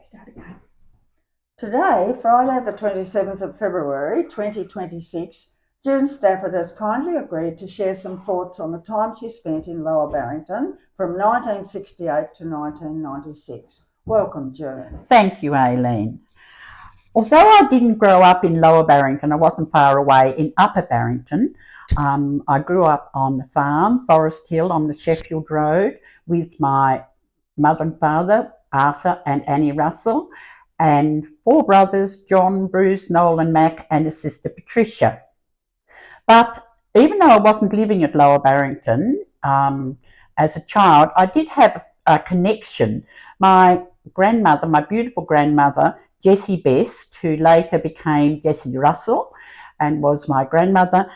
start again. Today, Friday the 27th of February 2026, June Stafford has kindly agreed to share some thoughts on the time she spent in Lower Barrington from 1968 to 1996. Welcome, June. Thank you, Aileen. Although I didn't grow up in Lower Barrington, I wasn't far away in Upper Barrington. I grew up on the farm, Forest Hill, on the Sheffield Road with my mother and father, Arthur and Annie Russell, and four brothers, John, Bruce, Noel and Mac, and a sister, Patricia. But even though I wasn't living at Lower Barrington as a child, I did have a connection. My grandmother, my beautiful grandmother, Jessie Best, who later became Jessie Russell and was my grandmother,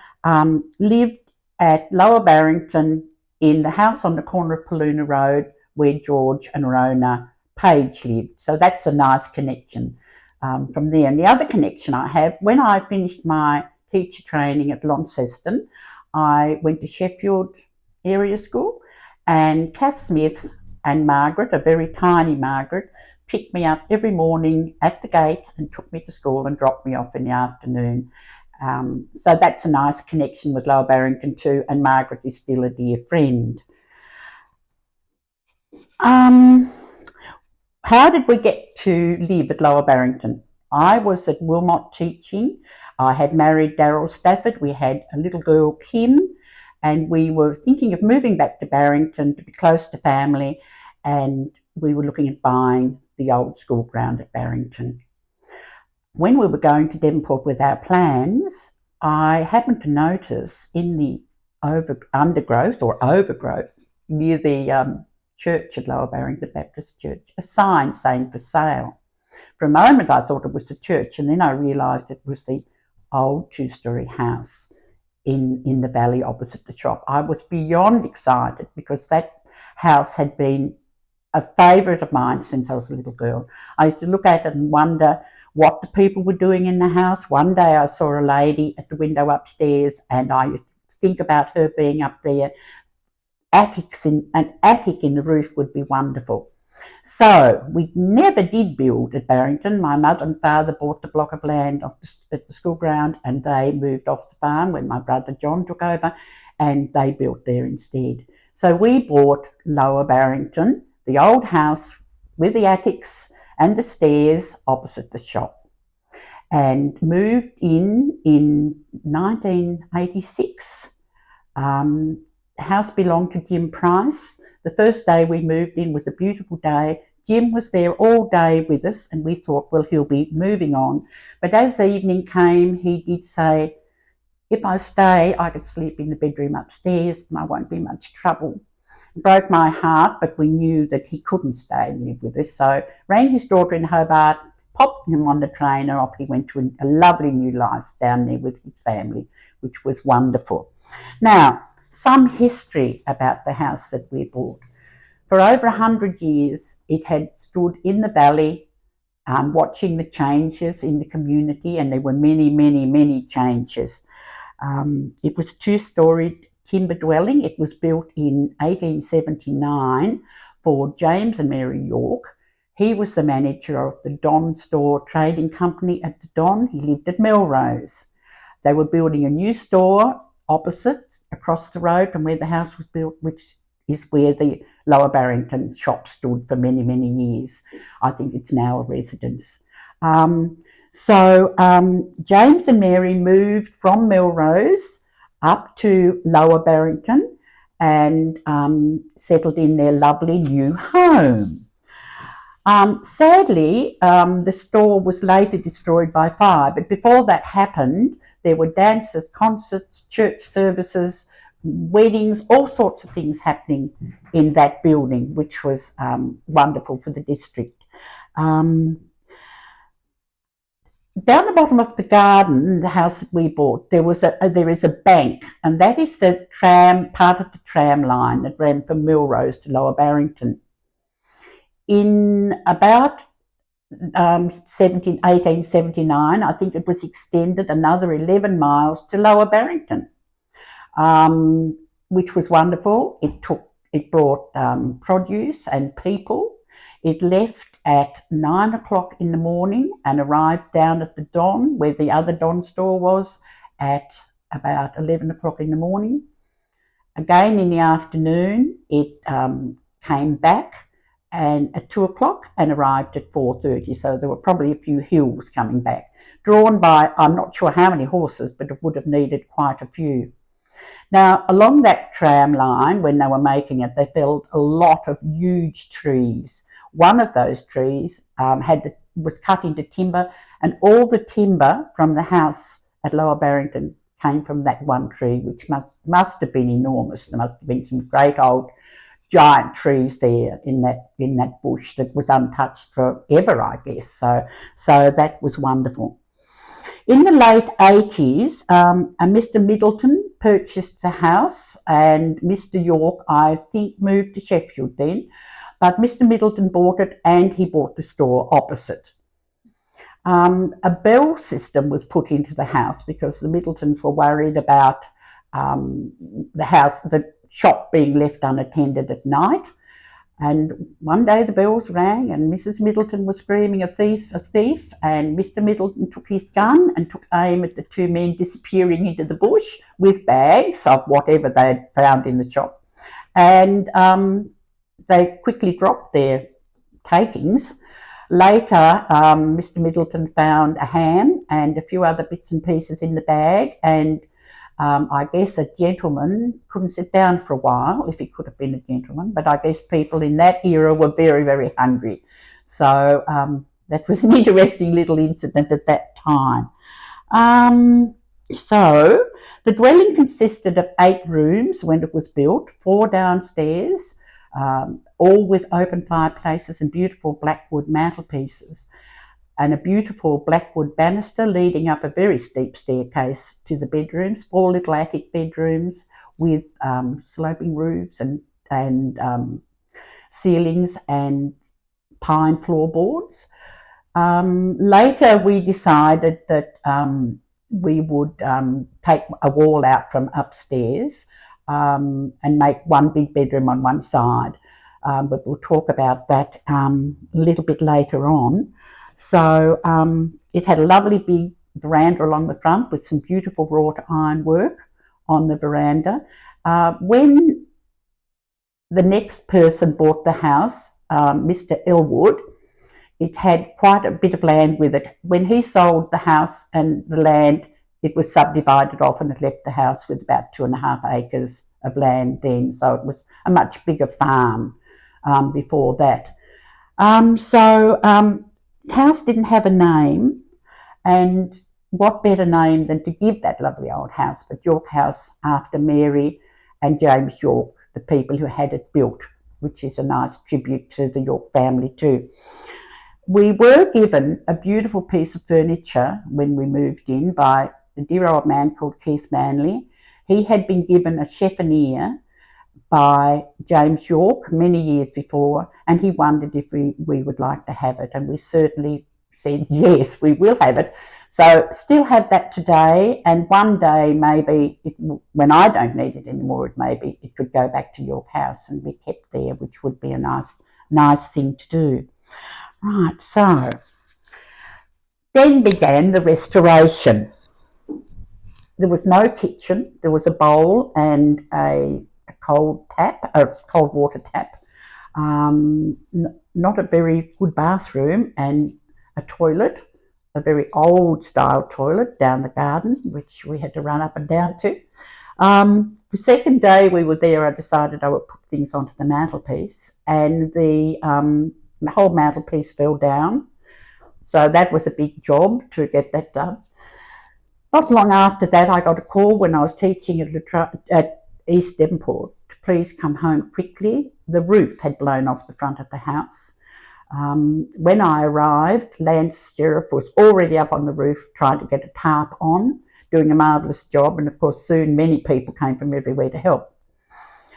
lived at Lower Barrington in the house on the corner of Paluna Road where George and Rona Page lived. So that's a nice connection from there. And the other connection I have, when I finished my teacher training at Launceston, I went to Sheffield Area School, and Kath Smith and Margaret, a very tiny Margaret, picked me up every morning at the gate and took me to school and dropped me off in the afternoon. So that's a nice connection with Lower Barrington too, and Margaret is still a dear friend. How did we get to live at Lower Barrington? I was at Wilmot teaching. I had married Darryl Stafford. We had a little girl, Kim, and we were thinking of moving back to Barrington to be close to family, and we were looking at buying the old school ground at Barrington. When we were going to Devonport with our plans, I happened to notice in the overgrowth near the church at Lower Barrington Baptist Church a sign saying for sale. For a moment I thought it was the church, and then I realised it was the old two-storey house in the valley opposite the shop. I was beyond excited because that house had been a favourite of mine since I was a little girl. I used to look at it and wonder what the people were doing in the house. One day I saw a lady at the window upstairs, and I used to think about her being up there. An attic in the roof would be wonderful. So we never did build at Barrington. My mother and father bought the block of land at the school ground, and they moved off the farm when my brother John took over, and they built there instead. So we bought Lower Barrington, the old house with the attics and the stairs opposite the shop, and moved in 1986. The house belonged to Jim Price. The first day we moved in was a beautiful day. Jim was there all day with us, and we thought, well, he'll be moving on. But as evening came, he did say, if I stay, I could sleep in the bedroom upstairs and I won't be much trouble. It broke my heart, but we knew that he couldn't stay and live with us. So rang his daughter in Hobart, popped him on the train, and off he went to a lovely new life down there with his family, which was wonderful. Now, some history about the house that we bought. For over 100 years, it had stood in the valley, watching the changes in the community, and there were many, many, many changes. It was a two-storied timber dwelling. It was built in 1879 for James and Mary York. He was the manager of the Don Store Trading Company at the Don. He lived at Melrose. They were building a new store opposite, across the road from where the house was built, which is where the Lower Barrington shop stood for many, many years. I think it's now a residence. So James and Mary moved from Melrose up to Lower Barrington and settled in their lovely new home. Sadly, the store was later destroyed by fire, but before that happened, there were dances, concerts, church services, weddings, all sorts of things happening in that building, which was wonderful for the district. Down the bottom of the garden, the house that we bought, there is a bank, and that is the part of the tram line that ran from Melrose to Lower Barrington. In about 1879, I think it was extended another 11 miles to Lower Barrington, which was wonderful. It brought produce and people. It left at 9 o'clock in the morning and arrived down at the Don, where the other Don store was, at about 11 o'clock in the morning. Again in the afternoon, it came back and at 2 o'clock and arrived at 4:30. So there were probably a few hills coming back, drawn by, I'm not sure how many horses, but it would have needed quite a few. Now, along that tram line, when they were making it, they felled a lot of huge trees. One of those trees was cut into timber, and all the timber from the house at Lower Barrington came from that one tree, which must have been enormous. There must have been some great old giant trees there in that bush that was untouched forever, I guess. So that was wonderful. In the late 80s, a Mr. Middleton purchased the house, and Mr. York, I think, moved to Sheffield then. But Mr. Middleton bought it, and he bought the store opposite. A bell system was put into the house because the Middletons were worried about the shop being left unattended at night. And one day the bells rang and Mrs. Middleton was screaming, "A thief, a thief," and Mr. Middleton took his gun and took aim at the two men disappearing into the bush with bags of whatever they had found in the shop. And they quickly dropped their takings. Later, Mr. Middleton found a ham and a few other bits and pieces in the bag, and I guess a gentleman couldn't sit down for a while, if he could have been a gentleman, but I guess people in that era were very, very hungry. So that was an interesting little incident at that time. So the dwelling consisted of 8 rooms when it was built, 4 downstairs, all with open fireplaces and beautiful blackwood mantelpieces, and a beautiful blackwood banister leading up a very steep staircase to the bedrooms, 4 little attic bedrooms with sloping roofs and ceilings and pine floorboards. Later we decided that we would take a wall out from upstairs and make one big bedroom on one side. But we'll talk about that a little bit later on. So it had a lovely big veranda along the front with some beautiful wrought iron work on the veranda. When the next person bought the house, Mr. Elwood, it had quite a bit of land with it. When he sold the house and the land, it was subdivided off and it left the house with about 2.5 acres of land then. So it was a much bigger farm before that. The house didn't have a name, and what better name than to give that lovely old house, but York House, after Mary and James York, the people who had it built, which is a nice tribute to the York family too. We were given a beautiful piece of furniture when we moved in by a dear old man called Keith Manley. He had been given a chiffonier by James York many years before, and he wondered if we would like to have it, and we certainly said yes, we will have it. So still have that today, and one day maybe when I don't need it anymore, maybe it could go back to York House and be kept there, which would be a nice thing to do. Right, so then began the restoration. There was no kitchen. There was a bowl and a cold water tap, not a very good bathroom, and a toilet, a very old style toilet down the garden, which we had to run up and down to. The second day we were there, I decided I would put things onto the mantelpiece, and the whole mantelpiece fell down. So that was a big job to get that done. Not long after that, I got a call when I was teaching at East Devonport to please come home quickly. The roof had blown off the front of the house. When I arrived, Lance Sheriff was already up on the roof trying to get a tarp on, doing a marvellous job, and of course soon many people came from everywhere to help.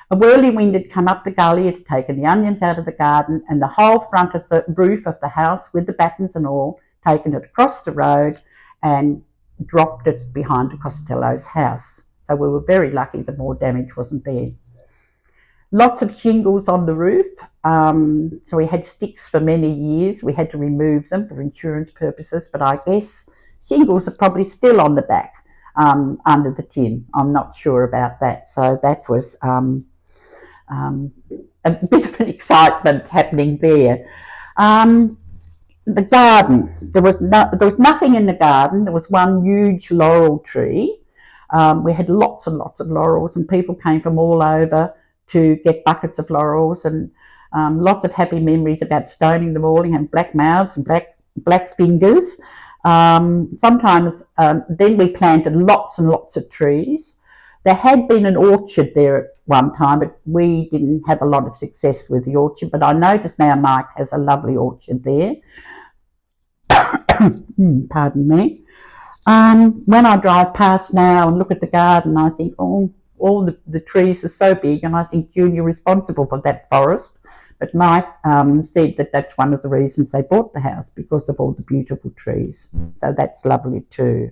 A whirlwind had come up the gully, it had taken the onions out of the garden, and the whole front of the roof of the house, with the battens and all, taken it across the road and dropped it behind the Costello's house. So we were very lucky that more damage wasn't there. Lots of shingles on the roof. So we had sticks for many years. We had to remove them for insurance purposes, but I guess shingles are probably still on the back under the tin. I'm not sure about that. So that was um, a bit of an excitement happening there. The garden. There was nothing in the garden. There was one huge laurel tree. We had lots and lots of laurels, and people came from all over to get buckets of laurels, and lots of happy memories about stoning them all and had black mouths and black fingers. Sometimes then we planted lots and lots of trees. There had been an orchard there at one time, but we didn't have a lot of success with the orchard. But I notice now Mike has a lovely orchard there. Pardon me. When I drive past now and look at the garden, I think, oh, all the trees are so big, and I think, June, you're responsible for that forest. But Mike said that that's one of the reasons they bought the house, because of all the beautiful trees. So that's lovely too.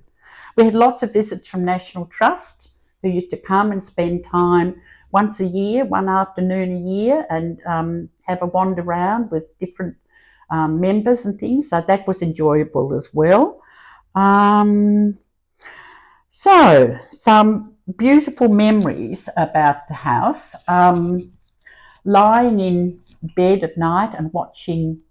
We had lots of visits from National Trust, who used to come and spend time once a year, one afternoon a year, and have a wander around with different members and things. So that was enjoyable as well. So some beautiful memories about the house. Lying in bed at night and watching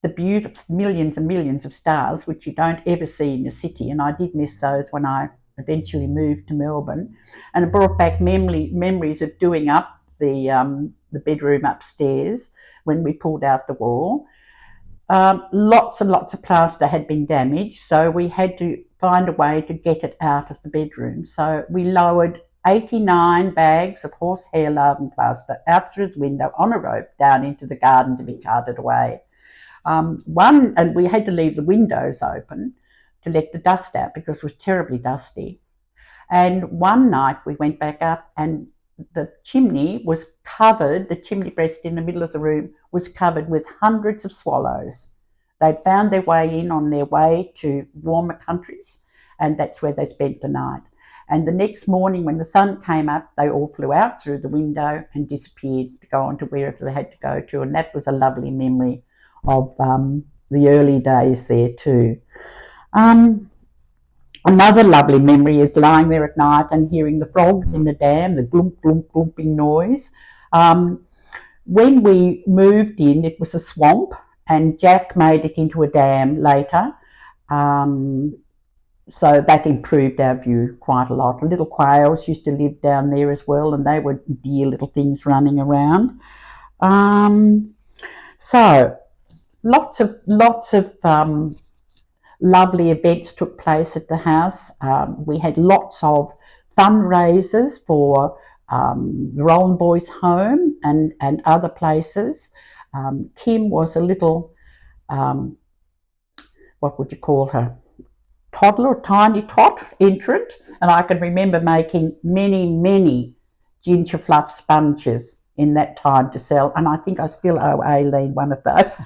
the beautiful millions and millions of stars, which you don't ever see in the city, and I did miss those when I eventually moved to Melbourne, and it brought back memories of doing up the bedroom upstairs when we pulled out the wall. Lots and lots of plaster had been damaged, so we had to find a way to get it out of the bedroom. So we lowered 89 bags of horsehair laden plaster out through the window on a rope down into the garden to be carted away. And we had to leave the windows open to let the dust out because it was terribly dusty. And one night we went back up and the chimney was covered, the chimney breast in the middle of the room was covered with hundreds of swallows. They'd found their way in on their way to warmer countries, and that's where they spent the night. And the next morning when the sun came up, they all flew out through the window and disappeared to go on to wherever they had to go to. And that was a lovely memory of the early days there too. Another lovely memory is lying there at night and hearing the frogs in the dam, the glump, glump, glumping noise. When we moved in, it was a swamp, and Jack made it into a dam later. So that improved our view quite a lot. The little quails used to live down there as well, and they were dear little things running around. So lots of lovely events took place at the house. We had lots of fundraisers for the Roland Boys Home and other places. Kim was a little, what would you call her? Toddler, tiny tot entrant, and I can remember making many ginger fluff sponges in that time to sell, and I think I still owe Aileen one of those.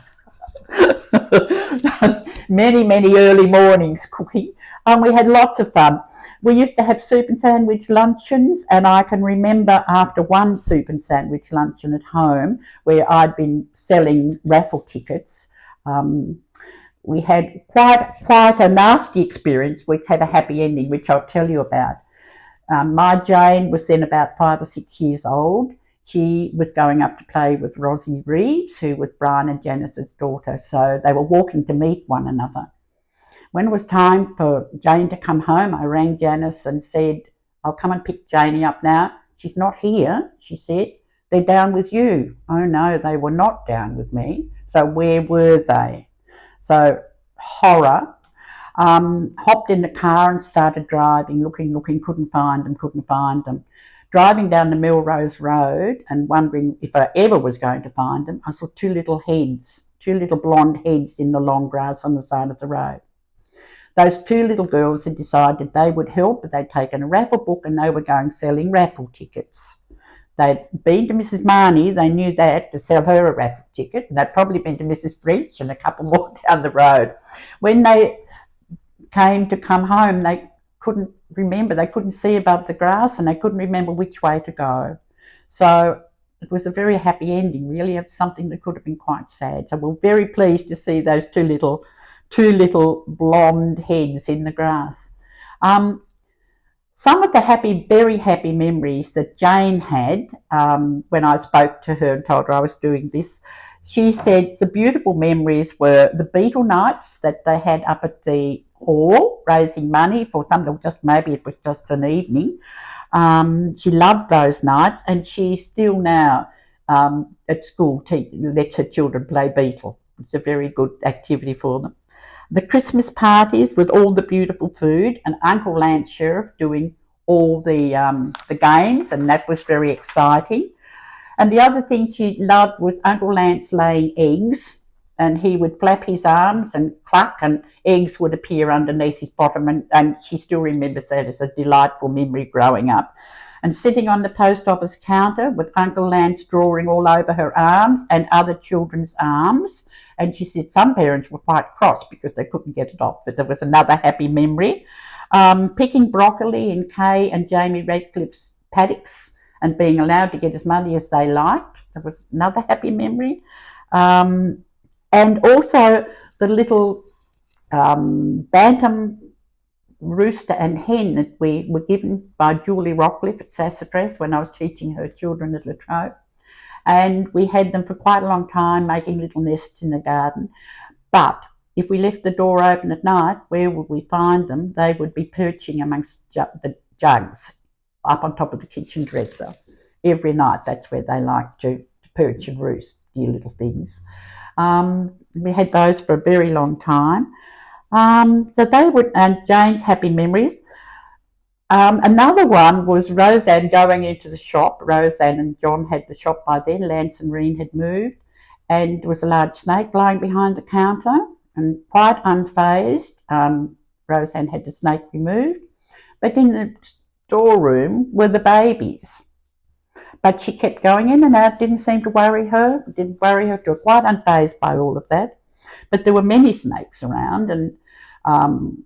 many early mornings cooking, and we had lots of fun. We used to have soup and sandwich luncheons, and I can remember after one soup and sandwich luncheon at home where I'd been selling raffle tickets, we had quite a nasty experience which had a happy ending, which I'll tell you about. My Jane was then about 5 or 6 years old. She was going up to play with Rosie Reeves, who was Brian and Janice's daughter, so they were walking to meet one another. When it was time for Jane to come home, I rang Janice and said, I'll come and pick Janie up now. She's not here, she said. They're down with you. Oh no, they were not down with me. So where were they? So horror. Hopped in the car and started driving, looking, couldn't find them. Driving down the Melrose Road and wondering if I ever was going to find them, I saw two little blonde heads in the long grass on the side of the road. Those two little girls had decided they would help, but they'd taken a raffle book and they were going selling raffle tickets. They'd been to Mrs. Marnie, they knew that, to sell her a raffle ticket, and they'd probably been to Mrs. French and a couple more down the road. When they came to come home, they couldn't remember, they couldn't see above the grass and they couldn't remember which way to go. So it was a very happy ending, really. It's something that could have been quite sad. So we're very pleased to see those two little blonde heads in the grass. Some of the very happy memories that Jane had when I spoke to her and told her I was doing this, she said the beautiful memories were the Beatle nights that they had up at the hall, raising money for something, maybe it was just an evening. She loved those nights, and she still now at school lets her children play Beatle. It's a very good activity for them. The Christmas parties with all the beautiful food, and Uncle Lance Sheriff doing all the games, and that was very exciting. And the other thing she loved was Uncle Lance laying eggs, and he would flap his arms and cluck, and eggs would appear underneath his bottom, and she still remembers that as a delightful memory growing up. And sitting on the post office counter with Uncle Lance drawing all over her arms and other children's arms. And she said some parents were quite cross because they couldn't get it off, but there was another happy memory. Picking broccoli in Kay and Jamie Radcliffe's paddocks and being allowed to get as many as they liked. That was another happy memory. And also the little bantam rooster and hen that we were given by Julie Rockcliffe at Sassafras when I was teaching her children at La Trobe. And we had them for quite a long time, making little nests in the garden. But if we left the door open at night, where would we find them? They would be perching amongst the jugs up on top of the kitchen dresser. Every night, that's where they like to perch and roost, dear little things. We had those for a very long time. So they would, and Jane's happy memories. Another one was Roseanne going into the shop. Roseanne and John had the shop by then. Lance and Reen had moved, and there was a large snake lying behind the counter, and quite unfazed, Roseanne had the snake removed. But in the storeroom were the babies. But she kept going in and out, didn't seem to worry her, she was quite unfazed by all of that. But there were many snakes around, and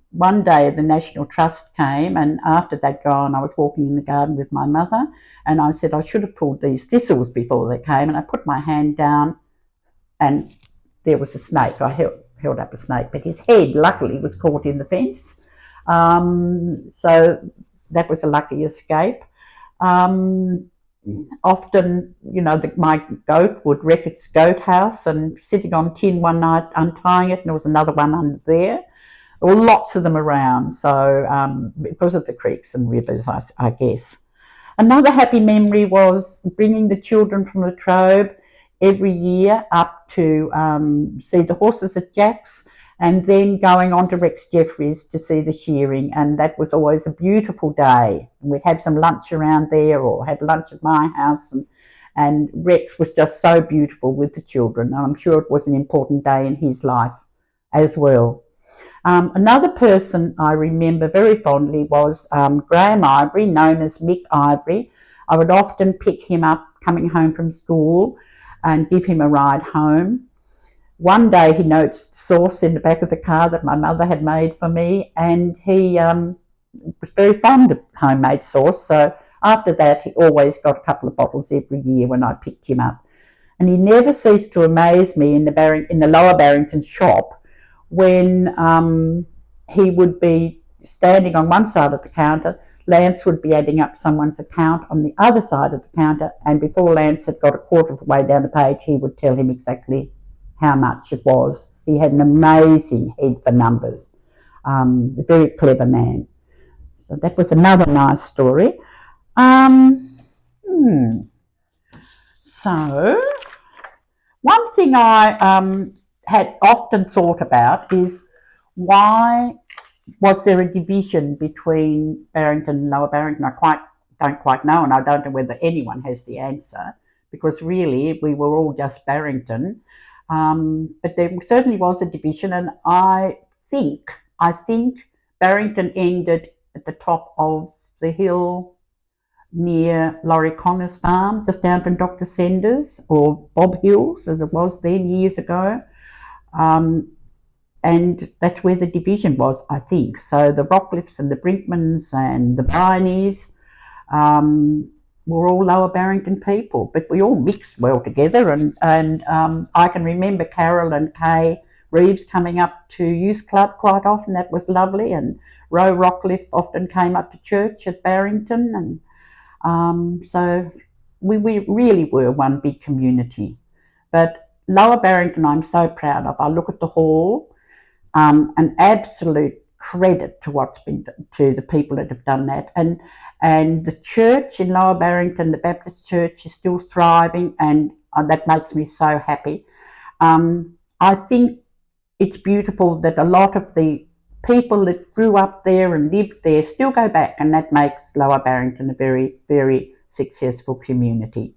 one day the National Trust came, and after they'd gone, I was walking in the garden with my mother, and I said I should have pulled these thistles before they came, and I put my hand down, and there was a snake. I held up a snake, but his head, luckily, was caught in the fence. So that was a lucky escape. Often, my goat would wreck its goat house, and sitting on tin one night, untying it, and there was another one under there. There were lots of them around, so because of the creeks and rivers, I guess. Another happy memory was bringing the children from La Trobe every year up to see the horses at Jack's, and then going on to Rex Jeffries to see the shearing, and that was always a beautiful day. We'd have some lunch around there or have lunch at my house, and Rex was just so beautiful with the children, and I'm sure it was an important day in his life as well. Another person I remember very fondly was Graham Ivory, known as Mick Ivory. I would often pick him up coming home from school and give him a ride home. One day he noticed sauce in the back of the car that my mother had made for me, and he was very fond of homemade sauce. So after that, he always got a couple of bottles every year when I picked him up. And he never ceased to amaze me in the Lower Barrington shop when he would be standing on one side of the counter. Lance would be adding up someone's account on the other side of the counter, and before Lance had got a quarter of the way down the page, he would tell him exactly how much it was. He had an amazing head for numbers. A very clever man. So that was another nice story. So one thing I had often thought about is, why was there a division between Barrington and Lower Barrington? I don't quite know, and I don't know whether anyone has the answer, because really we were all just Barrington. But there certainly was a division, and I think Barrington ended at the top of the hill near Laurie Connor's farm, just down from Dr. Sender's, or Bob Hills as it was then years ago. And that's where the division was, I think. So the Rockcliffes and the Brinkmans and the Bryneys, we're all Lower Barrington people, but we all mixed well together. And I can remember Carol and Kay Reeves coming up to youth club quite often. That was lovely. And Ro Rockcliffe often came up to church at Barrington. And so we really were one big community. But Lower Barrington, I'm so proud of. I look at the hall, an absolute credit to what's been to the people that have done that, and the church in Lower Barrington, the Baptist Church, is still thriving, and that makes me so happy. I think it's beautiful that a lot of the people that grew up there and lived there still go back, and that makes Lower Barrington a very, very successful community.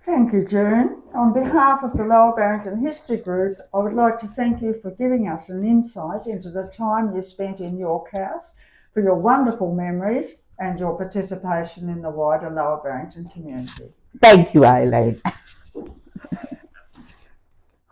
Thank you, June. On behalf of the Lower Barrington History Group, I would like to thank you for giving us an insight into the time you spent in York House, for your wonderful memories and your participation in the wider Lower Barrington community. Thank you, Aileen.